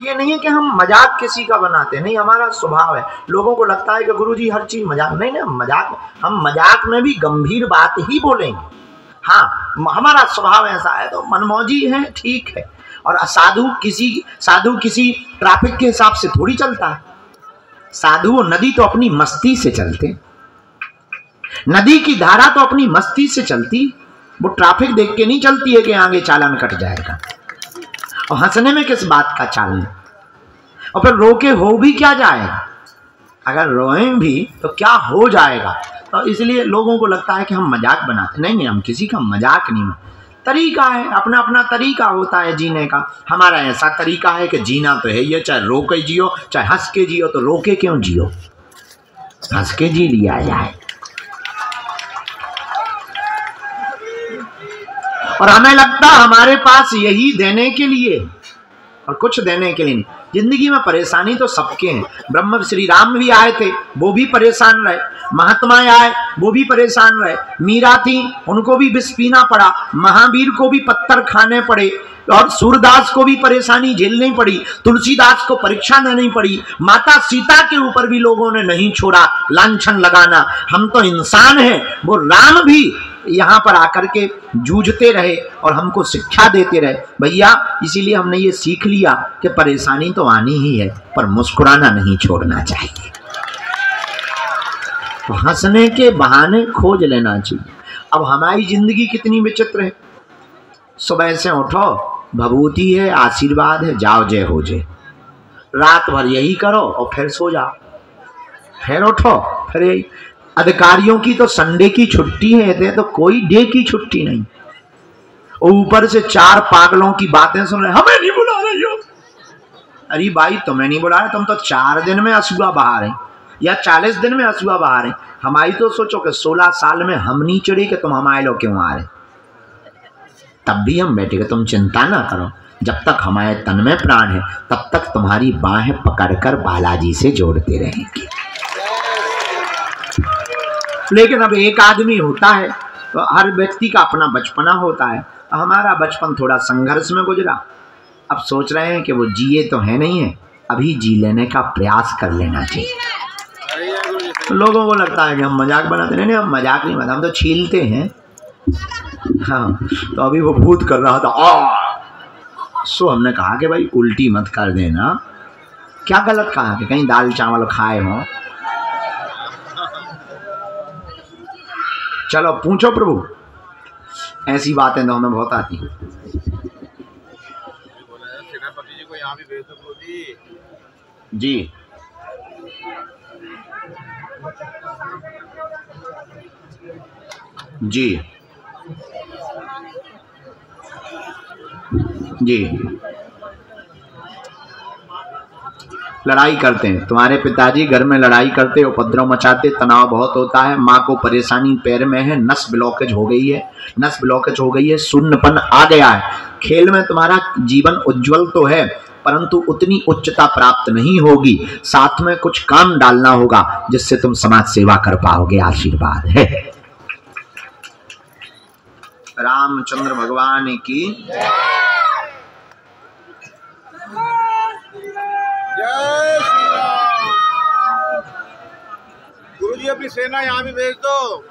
ये नहीं है कि हम मजाक किसी का बनाते, नहीं, हमारा स्वभाव है। लोगों को लगता है कि गुरुजी हर चीज मजाक, नहीं नहीं, हम मजाक में भी गंभीर बात ही बोलेंगे। हाँ, हमारा स्वभाव ऐसा है, तो मनमौजी है, ठीक है। और साधु किसी ट्रैफिक के हिसाब से थोड़ी चलता है। साधु और नदी तो अपनी मस्ती से चलते, नदी की धारा तो अपनी मस्ती से चलती, वो ट्रैफिक देख के नहीं चलती है कि आगे चालान कट जाएगा। और हंसने में किस बात का चालन, और फिर रो के हो भी क्या जाएगा, अगर रोएं भी तो क्या हो जाएगा। तो इसलिए लोगों को लगता है कि हम मजाक बनाते, नहीं, हम किसी का मजाक नहीं। तरीका है, अपना अपना तरीका होता है जीने का। हमारा ऐसा तरीका है कि जीना तो है ये, चाहे रो के जियो चाहे हंस के जियो, तो रो के क्यों जियो, हंस के जी लिया जाए। और हमें लगता हमारे पास यही देने के लिए और कुछ देने के लिए नहीं। जिंदगी में परेशानी तो सबके हैं। ब्रह्म श्री राम भी आए थे, वो भी परेशान रहे। महात्मा आए, वो भी परेशान रहे। मीरा थी, उनको भी विष पीना पड़ा। महावीर को भी पत्थर खाने पड़े, और सूरदास को भी परेशानी झेलनी पड़ी। तुलसीदास को परीक्षा देनी पड़ी। माता सीता के ऊपर भी लोगों ने नहीं छोड़ा लांछन लगाना। हम तो इंसान हैं, वो राम भी यहाँ पर आकर के जूझते रहे और हमको शिक्षा देते रहे। भैया, इसीलिए हमने ये सीख लिया कि परेशानी तो आनी ही है, पर मुस्कुराना नहीं छोड़ना चाहिए। तो हंसने के बहाने खोज लेना चाहिए। अब हमारी जिंदगी कितनी विचित्र है। सुबह से उठो, भभूति है, आशीर्वाद है, जाओ जय हो जय। रात भर यही करो और फिर सो जाओ, फिर उठो, फिर यही। अधिकारियों की तो संडे की छुट्टी है, तो कोई डे की छुट्टी नहीं। ऊपर से 4 पागलों की बातें सुन रहे, हमें नहीं बुला रही हो। अरे भाई, तुम्हें नहीं बुला रहे, तुम तो 4 दिन में असूआ बहा रहे या 40 दिन में असूआ बहा रहे। हमारी तो सोचो कि 16 साल में हम नहीं चढ़े कि तुम हमारे लोग क्यों आ रहे। तब भी हम बैठे कि तुम चिंता ना करो, जब तक हमारे तन में प्राण है तब तक तुम्हारी बाहें पकड़कर बालाजी से जोड़ते रहेंगे। लेकिन अब एक आदमी होता है, तो हर व्यक्ति का अपना बचपना होता है। हमारा बचपन थोड़ा संघर्ष में गुजरा। अब सोच रहे हैं कि वो जिए तो है नहीं है, अभी जी लेने का प्रयास कर लेना चाहिए। तो लोगों को लगता है कि हम मजाक बनाते, नहीं, हम मजाक नहीं बनाते, हम तो छीलते हैं। हाँ, तो अभी वो भूत कर रहा था, सो हमने कहा कि भाई उल्टी मत कर देना। क्या गलत कहा कि कहीं दाल चावल खाए हो। चलो पूछो प्रभु, ऐसी बातें तो हमें बहुत आती हैं। सेनापति जी को यहाँ भी भेज दो जी। जी जी, लड़ाई करते हैं। तुम्हारे पिताजी घर में लड़ाई करते, उपद्रव मचाते, तनाव बहुत होता है। माँ को परेशानी पैर में है, नस ब्लॉकेज हो गई है, नस ब्लॉकेज हो गई है, शून्यपन आ गया है। खेल में तुम्हारा जीवन उज्जवल तो है, परंतु उतनी उच्चता प्राप्त नहीं होगी। साथ में कुछ काम डालना होगा जिससे तुम समाज सेवा कर पाओगे। आशीर्वाद है। रामचंद्र भगवान की जय श्री राम। गुरुजी अपनी सेना यहाँ भी भेज दो।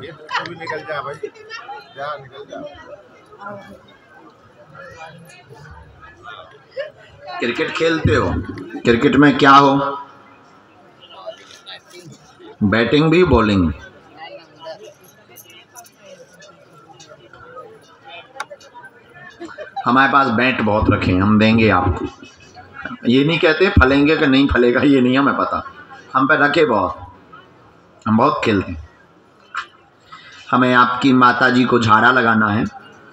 ये भी निकल जा भाई, जा निकल जा। क्रिकेट खेलते हो, क्रिकेट में क्या हो, बैटिंग भी बॉलिंग। हमारे पास बैट बहुत रखे हैं, हम देंगे आपको। ये नहीं कहते फलेंगे कि नहीं फलेगा, ये नहीं हमें पता। हम पे रखे बहुत, हम बहुत खेलते हैं। हमें आपकी माता जी को झाड़ा लगाना है।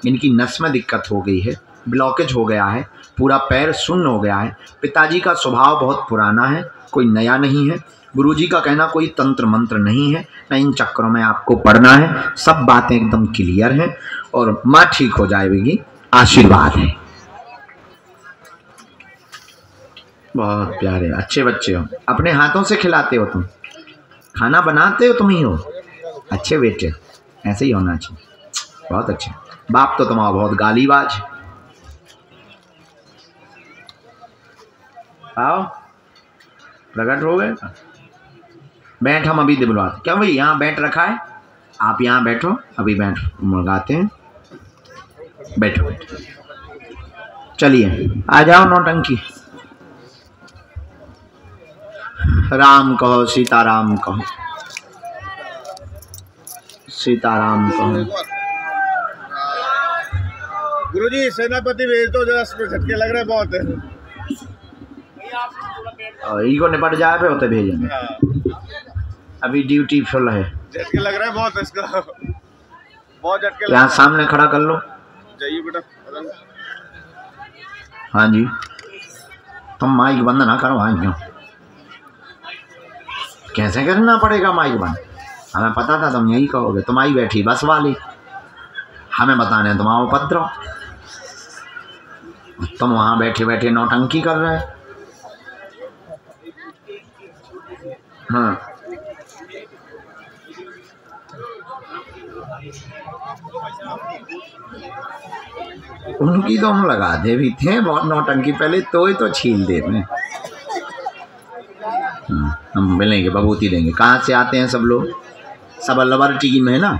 इनकी नस में दिक्कत हो गई है, ब्लॉकेज हो गया है, पूरा पैर शून्य हो गया है। पिताजी का स्वभाव बहुत पुराना है, कोई नया नहीं है। गुरुजी का कहना कोई तंत्र मंत्र नहीं है, न इन चक्करों में आपको पढ़ना है। सब बातें एकदम क्लियर हैं और माँ ठीक हो जाएगी। आशीर्वाद है। बहुत प्यारे अच्छे बच्चे हो, अपने हाथों से खिलाते हो तुम, खाना बनाते हो तुम ही हो। अच्छे बेटे, ऐसे ही होना चाहिए। बहुत अच्छे। बाप तो तुम्हारा बहुत गालीबाज। आओ, प्रकट हो गए। बैठ, हम अभी दिलवाते। क्या भाई यहाँ बैठ रखा है, आप यहाँ बैठो, अभी बैठ मंगाते हैं। बैठो बैठो, चलिए आ जाओ नौटंकी। राम कहो, सीताराम कहो, सीताराम कहो। गुरुजी सेनापति भेज दो जरा, इसमें झटके लग रहे बहुत है। इनको निपट जाए पे होते भेजेंगे। अभी ड्यूटी फुल है, झटके लग रहा है बहुत इसका, बहुत झटके। यहाँ सामने खड़ा कर लो। जाइए बेटा। हाँ जी, तुम माइक बंद ना करो। हाँ क्यों, कैसे करना पड़ेगा माइक बंद? हमें पता था तुम यही कहोगे। तुम आई बैठी बस वाली, हमें बताने तुम आओ उपद्रव। तुम वहां बैठे बैठे नौटंकी कर रहे। हाँ, उनकी तो हम लगा दे भी थे बहुत नौटंकी, पहले तो ही तो छील दे में। हम मिलेंगे, बबूती देंगे। कहाँ से आते हैं सब लोग? सब अलवर टीम है ना,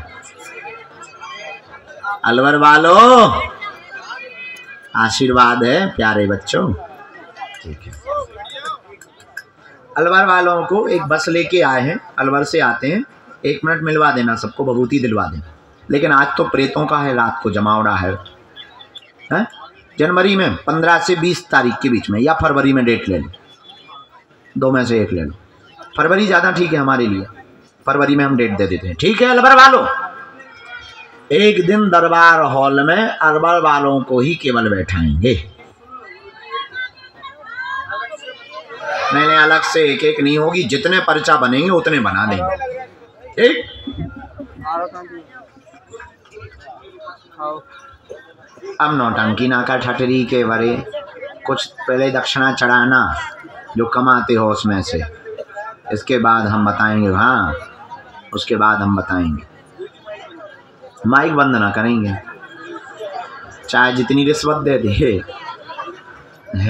अलवर वालों आशीर्वाद है प्यारे बच्चों। ठीक है, अलवर वालों को एक बस लेके आए हैं, अलवर से आते हैं। 1 मिनट मिलवा देना सबको, बबूती दिलवा देना। लेकिन आज तो प्रेतों का है, रात को जमावड़ा है। जनवरी में 15 से 20 तारीख के बीच में, या फरवरी में डेट ले लो, 2 में से 1 ले लो। फरवरी ज़्यादा ठीक है हमारे लिए, फरवरी में हम डेट दे देते हैं। ठीक है अलवर वालों, एक दिन दरबार हॉल में अलवर वालों को ही केवल बैठाएंगे। मैंने अलग से एक एक नहीं होगी, जितने पर्चा बनेंगे उतने बना देंगे। ठीक, अब नौटंकी ना का ठटरी के बरे, कुछ पहले दक्षिणा चढ़ाना जो कमाते हो उसमें से, इसके बाद हम बताएंगे। हाँ, उसके बाद हम बताएंगे। माइक बंद ना करेंगे, चाहे जितनी रिश्वत दे दे,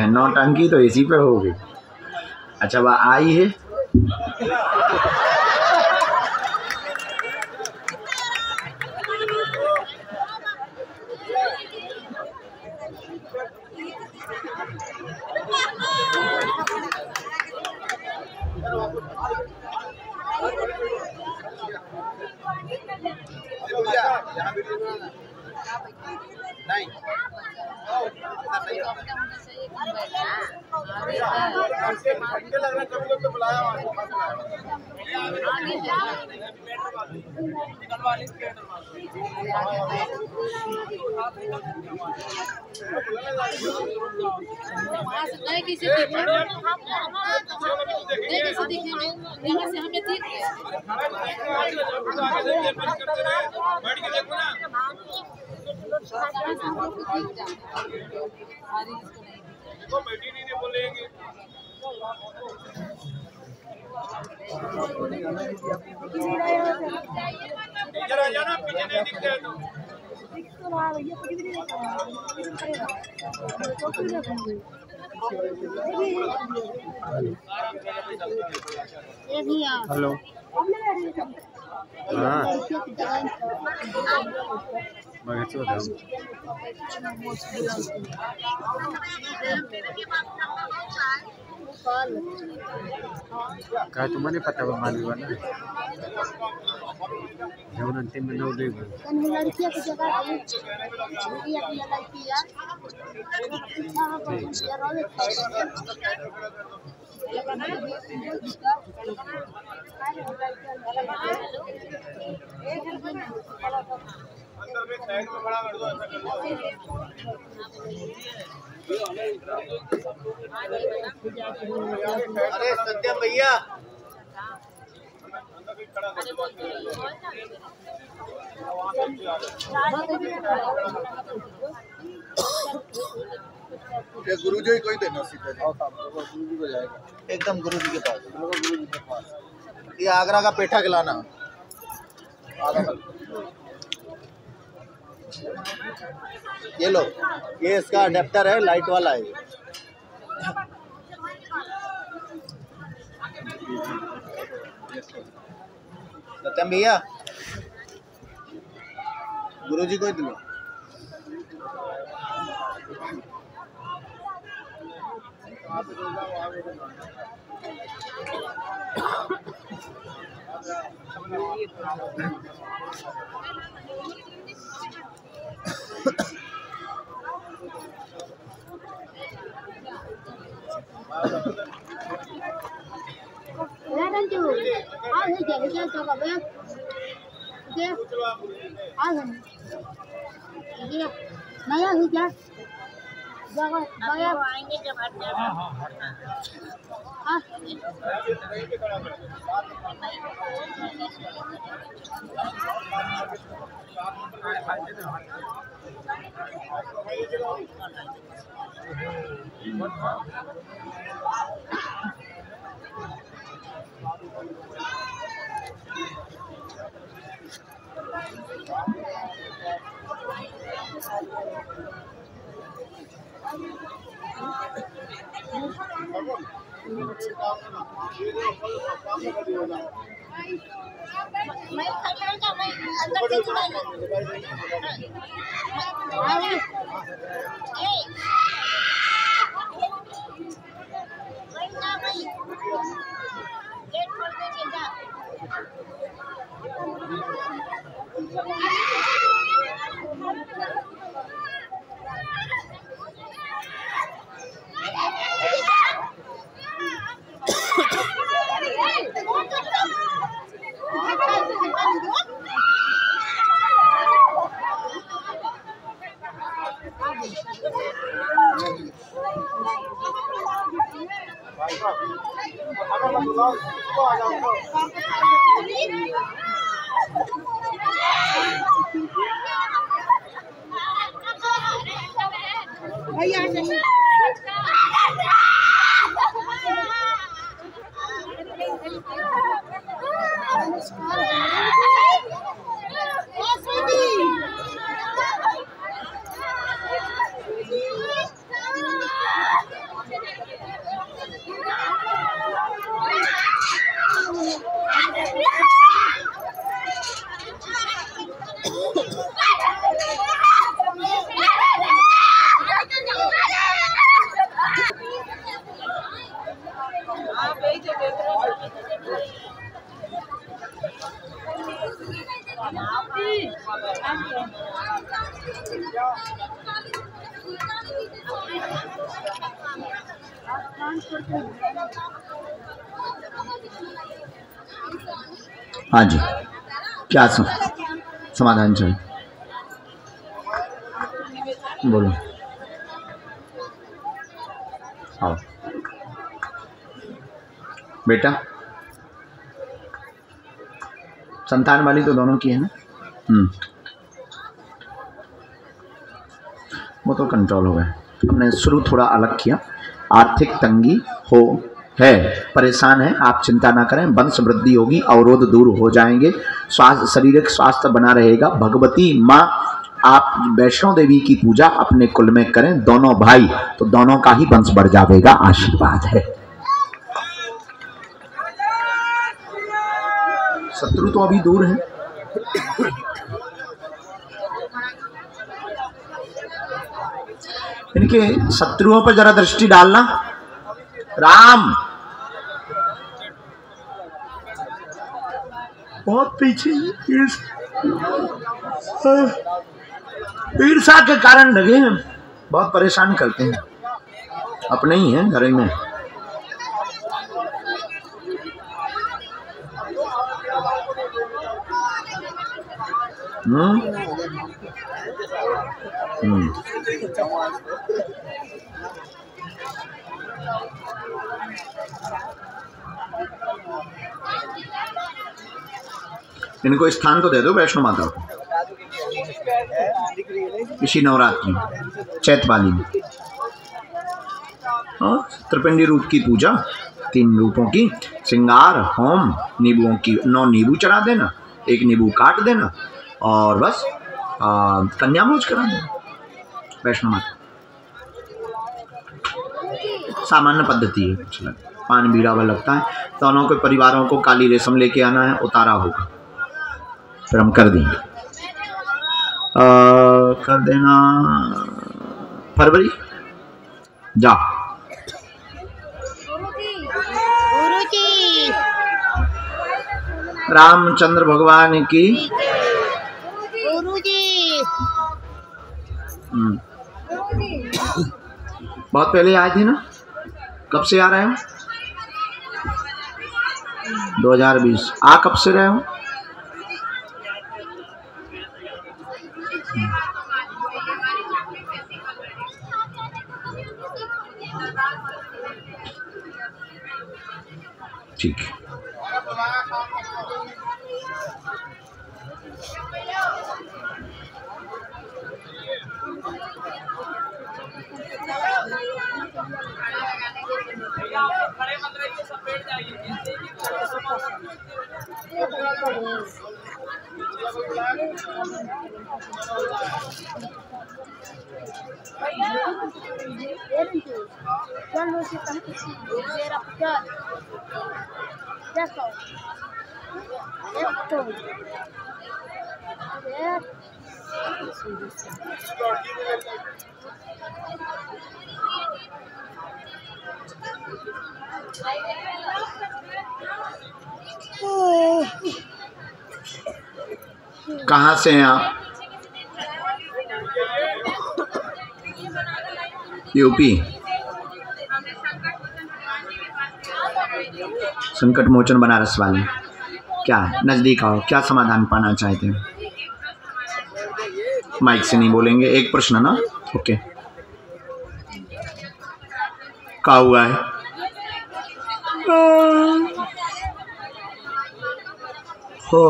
नौटंकी तो इसी पे होगी। अच्छा वह आई है, नहीं हेलो। हाँ काय तुम्हाला पता मालूम है ना, जब अंतिम में नौ दे लड़कियां की जगह अरे सत्यम भैया गुरुजी कोई देना सीधा गुरुजी को जाएगा एकदम गुरुजी के पास। गुरुजी के पास ये आगरा का पेठा खिलाना। ये लो, ये इसका अडेप्टर है, लाइट वाला है। सत्यम भैया गुरुजी को ही दिलो। नया ही क्या जगह आएंगे जब मैं अंदर से चुरा गेट खोल के जा भैया नहीं हाँ जी, क्या समाधान चाहिए? बोलो। आओ बेटा, संतान वाली तो दोनों की है ना? वो तो कंट्रोल हो गया। हमने शुरू थोड़ा अलग किया। आर्थिक तंगी हो है, परेशान है, आप चिंता ना करें, वंश वृद्धि होगी, अवरोध दूर हो जाएंगे, स्वास्थ्य शारीरिक स्वास्थ्य बना रहेगा। भगवती माँ, आप वैष्णो देवी की पूजा अपने कुल में करें, दोनों भाई, तो दोनों का ही वंश बढ़ जाएगा। आशीर्वाद है। शत्रु तो अभी दूर है। इनके शत्रुओं पर जरा दृष्टि डालना। राम बहुत पीछे, ईर्ष्या के कारण लगे हैं, बहुत परेशान करते हैं। अपने ही हैं घर में। इनको स्थान तो दे दो वैष्णो माता को, इसी नवरात्रि चैत वाली में। त्रिपिंडी रूप की पूजा, 3 रूपों की श्रृंगार, होम, नींबुओं की 9 नींबू चढ़ा देना, 1 नींबू काट देना और बस कन्यामोज करा देना। वैष्णो माता सामान्य पद्धति है। पान बीड़ा व लगता है। दोनों के परिवारों को काली रेशम लेके आना है, उतारा होगा, फिर हम कर देंगे। कर देना फरवरी। जाओ। गुरुजी रामचंद्र भगवान की। गुरुजी बहुत पहले आए थे ना, कब से आ रहे हो? 2020। आ कब से रहे हो? ठीक है। कहाँ से हैं आप? यूपी। संकट मोचन बनारस वाले। क्या नजदीक आओ, क्या समाधान पाना चाहते हैं? माइक से नहीं बोलेंगे, एक प्रश्न ना। ओके, क्या हुआ है? हो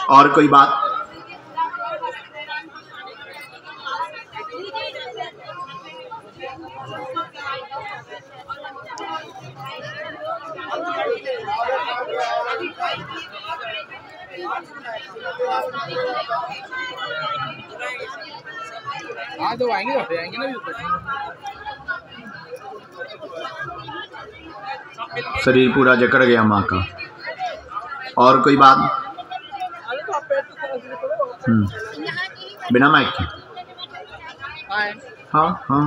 और कोई बात? हाँ तो आएंगे ना शरीर पूरा जकड़ गया माँ का। और कोई बात? बिना माइक के। हाँ हाँ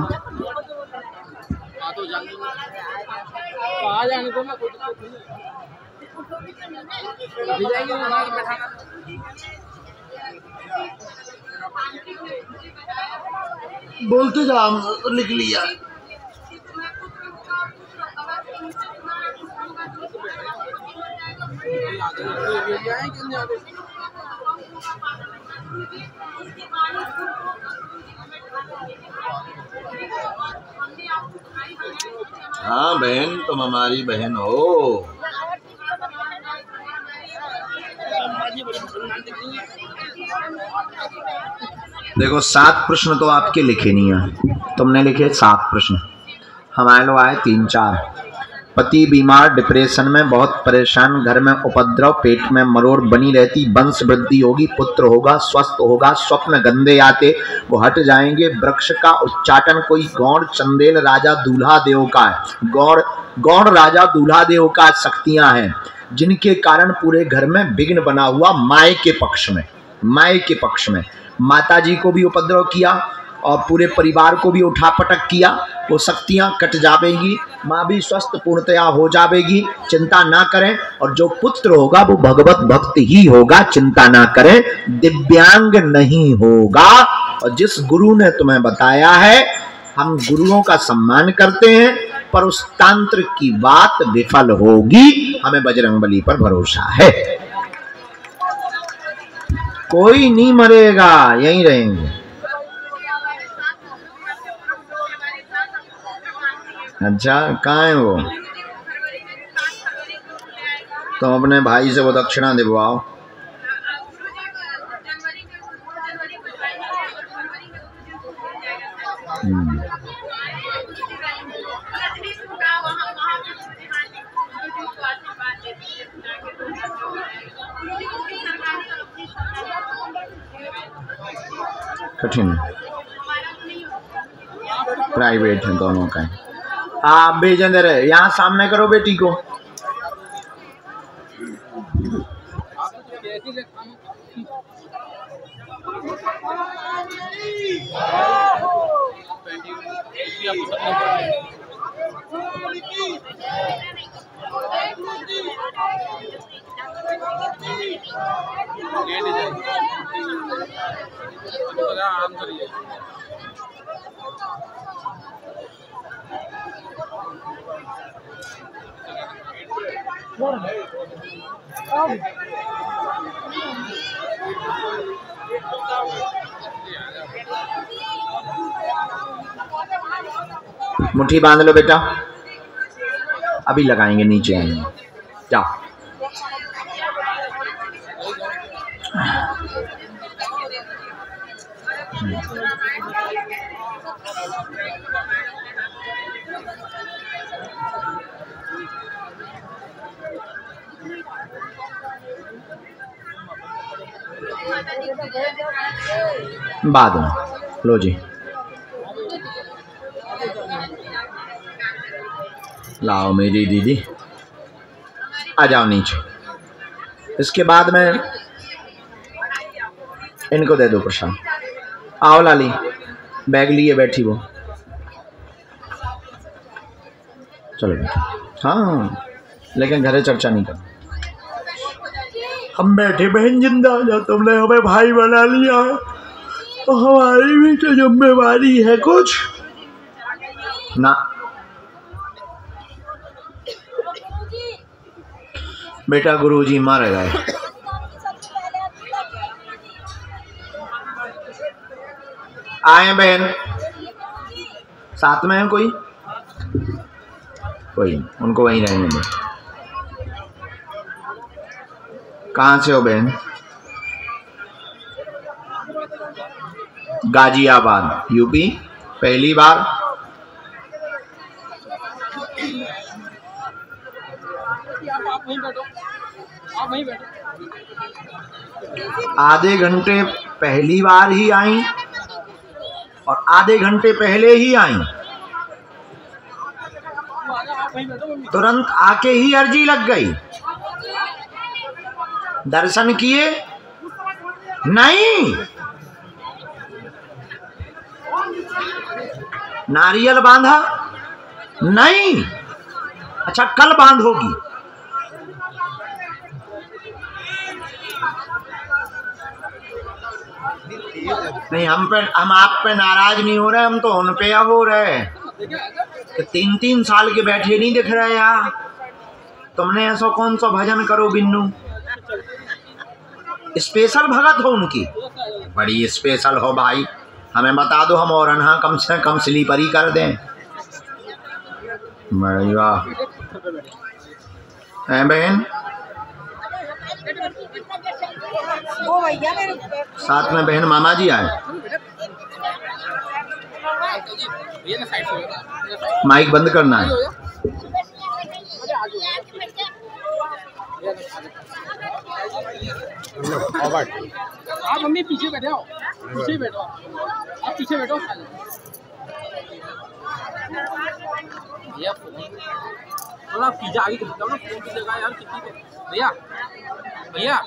आ जाने को ना, बोलते जा, लिख लिया। हाँ बहन, तुम हमारी बहन हो। देखो 7 प्रश्न तो आपके लिखे नहीं है, तुमने लिखे 7 प्रश्न, हमारे लोग आए 3-4। पति बीमार, डिप्रेशन में, बहुत परेशान, घर में उपद्रव, पेट में मरोड़ बनी रहती, वंश वृद्धि होगी, पुत्र होगा, स्वस्थ होगा, स्वप्न गंदे आते वो हट जाएंगे, वृक्ष का उच्चाटन, कोई गौड़ चंदेल राजा दूल्हा देव का है, गौड़ राजा दूल्हा देव का शक्तियां हैं जिनके कारण पूरे घर में विघ्न बना हुआ। माए के पक्ष में माता जी को भी उपद्रव किया और पूरे परिवार को भी उठा पटक किया, वो शक्तियां कट जावेगी, माँ भी स्वस्थ पूर्णतया हो जावेगी, चिंता ना करें। और जो पुत्र होगा वो भगवत भक्त ही होगा, चिंता ना करें, दिव्यांग नहीं होगा। और जिस गुरु ने तुम्हें बताया है, हम गुरुओं का सम्मान करते हैं, पर उस तांत्रिक की बात विफल होगी, हमें बजरंगबली पर भरोसा है। कोई नहीं मरेगा, यहीं रहेंगे। अच्छा, कहाँ है वो? तुम अपने भाई से वो दक्षिणा दिलवाओ। कठिन प्राइवेट है दोनों का। आप भेजें दे रहे, यहाँ सामने करो बेटी को। मुट्ठी बांध लो बेटा, अभी लगाएंगे, नीचे आएंगे, जाओ। बाद में लो जी, लाओ मेरी दीदी, आ जाओ नीचे। इसके बाद में इनको दे दो प्रसाद। आओ लाली, बैग लिए बैठी वो, चलो बेटा। हाँ लेकिन घरे चर्चा नहीं कर, हम बैठे बहन जिंदा, जब तुमने हमें भाई बना लिया है तो हमारी भी तो जिम्मेवारी है कुछ ना। बेटा गुरुजी मर गए, आए बहन, साथ में है कोई? कोई, उनको वहीं रहने दो। कहाँ से हो बहन? गाजियाबाद यूपी, पहली बार? आधे घंटे पहली बार ही आई और आधे घंटे पहले ही आई, तुरंत आके ही अर्जी लग गई। दर्शन किए नहीं, नारियल बांधा नहीं, अच्छा कल बांधोगी। नहीं, हम आप पे नाराज नहीं हो रहे, हम तो उन पे हो रहे कि 3-3 साल के बैठे नहीं दिख रहे यार। तुमने ऐसा कौन सा भजन करो बिन्नू, स्पेशल भगत हो उनकी, बड़ी स्पेशल हो भाई, हमें बता दो, हम और अनहा कम से कम स्लीपर ही कर दें। वाह है बहन, साथ में बहन मामा जी आए। माइक बंद करना है। आप मम्मी पीछे बैठे हो, पीछे बैठो, आप पीछे बैठो। भैया थोड़ा पिज्जा आगे ना, फोन की जगह यार कितनी है भैया। भैया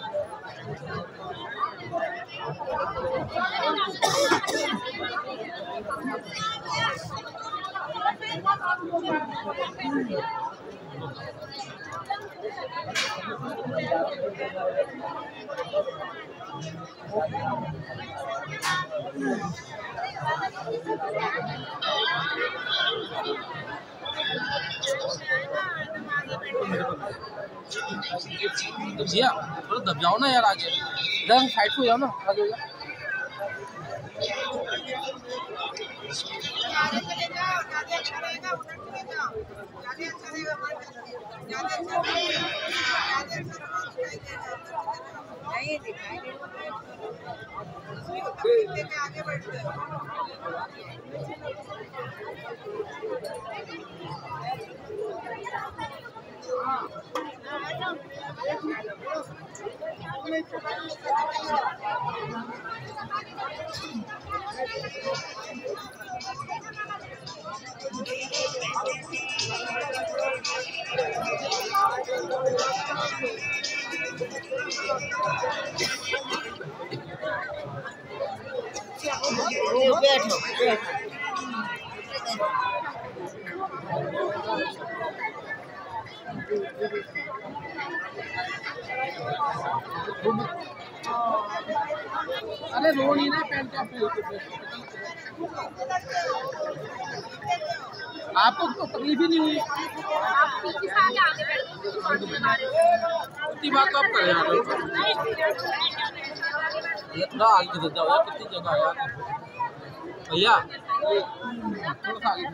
तो भैया थोड़ा दब जाओ ना यार, आगे इधर साइड को जाओ ना, आगे हो जाओ। बैठो अरे रो नहीं ना पैंट का आपको तो तकलीफ ही नहीं हुई। इतनी बात तो आप कर यार थोड़ा आगे चल जाओ यार, कितनी जगह है यार भैया, थोड़ा सा आगे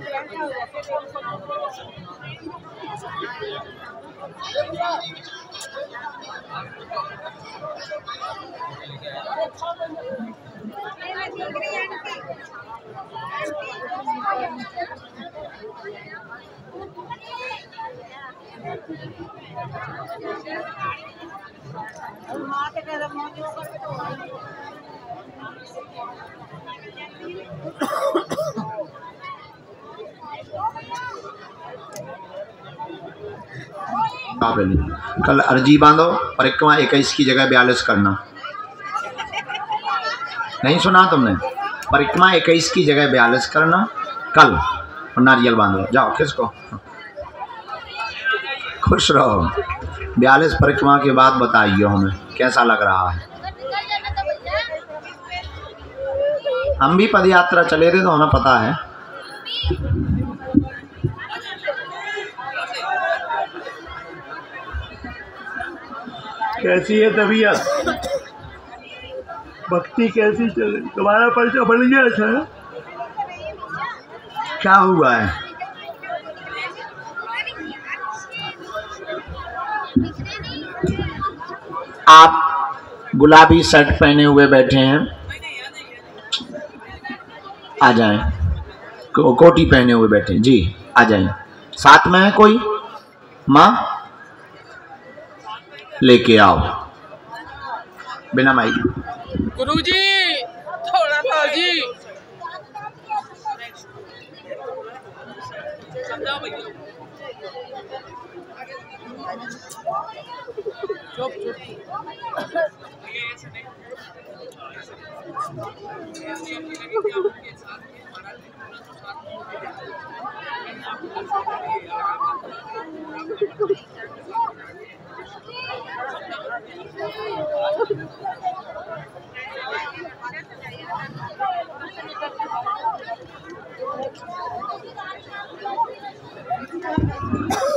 कल अर्जी बांधो, परिक्रमा 21 की जगह 42 करना। नहीं सुना तुमने? परिक्रमा 21 की जगह 42 करना कल, और नारियल बांधो। जाओ किसको, खुश रहो। 42 परिक्रमा के बाद बताइए हमें कैसा लग रहा है। हम भी पदयात्रा चले थे तो हमें पता है। कैसी है तबीयत, भक्ति कैसी चल रही? तुम्हारा पर्चा बन गया था, क्या हुआ है? आप गुलाबी शर्ट पहने हुए बैठे हैं, आ जाएं। कोटी पहने हुए बैठे जी, आ जाएं। साथ में है कोई? माँ लेके आओ बिना माइक। गुरुजी थोड़ा सा जी चुप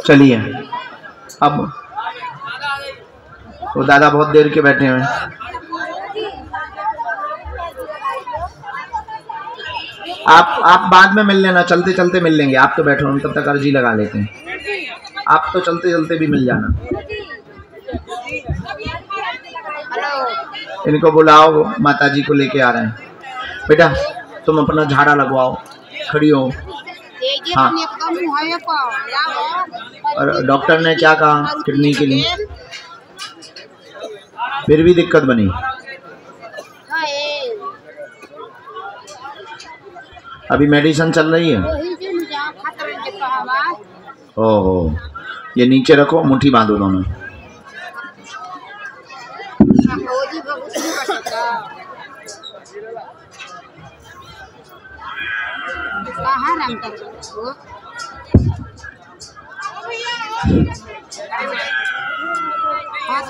चलिए अब वो दादा बहुत देर के बैठे हुए हैं। आप बाद में मिल लेना, चलते चलते मिल लेंगे। आप तो बैठो, हम तब तक अर्जी लगा लेते हैं। आप तो चलते चलते भी मिल जाना। इनको बुलाओ, माता जी को लेके आ रहे हैं। बेटा तुम अपना झाड़ा लगवाओ, खड़ी हो। हाँ, और डॉक्टर ने क्या कहा किडनी के लिए? फिर भी दिक्कत बनी। अभी मेडिसिन चल रही है। ओहो, ये नीचे रखो, मुट्ठी बांधो दोनों।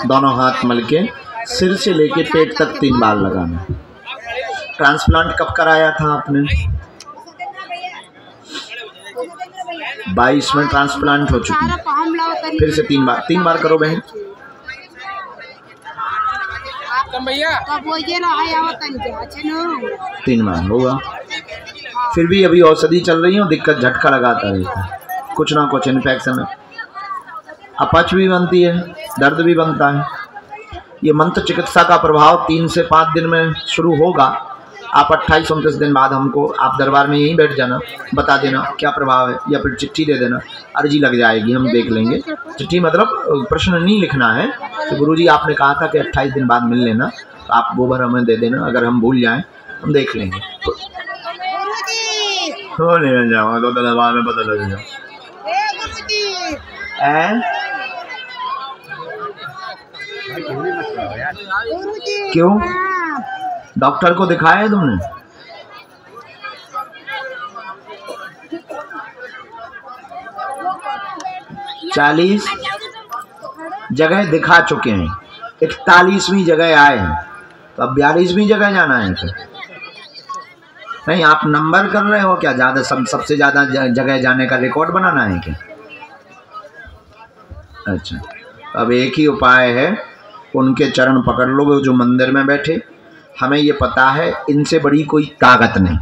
दोनों हाथ मल के सिर से लेके पेट तक 3 बार लगाना। ट्रांसप्लांट कब कराया था आपने? 22 में ट्रांसप्लांट हो चुकी है। फिर से 3 बार करो बहन। भैया 3 बार होगा। फिर भी अभी औषधि चल रही है, दिक्कत झटका लगाता है, कुछ ना कुछ इन्फेक्शन, अपच भी बनती है, दर्द भी बनता है। ये मंत्र चिकित्सा का प्रभाव 3 से 5 दिन में शुरू होगा। आप 28-29 दिन बाद हमको, आप दरबार में यहीं बैठ जाना, बता देना क्या प्रभाव है, या फिर चिट्ठी दे देना, अर्जी लग जाएगी, हम देख लेंगे। चिट्ठी मतलब प्रश्न नहीं लिखना है। तो गुरुजी आपने कहा था कि 28 दिन बाद मिल लेना, तो आप गोबर हमें दे देना। अगर हम भूल जाएं हम देख लेंगे। तो नहीं जाऊँगा तो दरबार में पता लगेगा। क्यों? डॉक्टर को दिखाया है तुमने? चालीस जगह दिखा चुके हैं, 41वीं जगह आए हैं, तो अब 42वीं जगह जाना है क्या? नहीं, आप नंबर कर रहे हो क्या? ज्यादा सबसे ज्यादा जगह जाने का रिकॉर्ड बनाना है क्या? अच्छा, अब एक ही उपाय है, उनके चरण पकड़ लो जो मंदिर में बैठे। हमें ये पता है इनसे बड़ी कोई ताकत नहीं,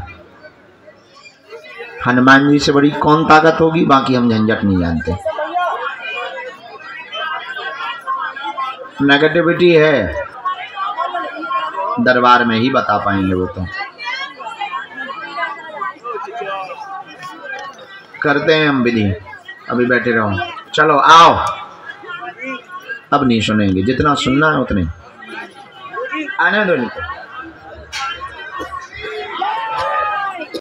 हनुमान जी से बड़ी कौन ताकत होगी, बाकी हम झंझट नहीं जानते। नेगेटिविटी है, दरबार में ही बता पाएंगे वो तो। करते हैं हम विधि, अभी बैठे रहो। चलो आओ, अब नहीं सुनेंगे, जितना सुनना है उतने आने दो इनको।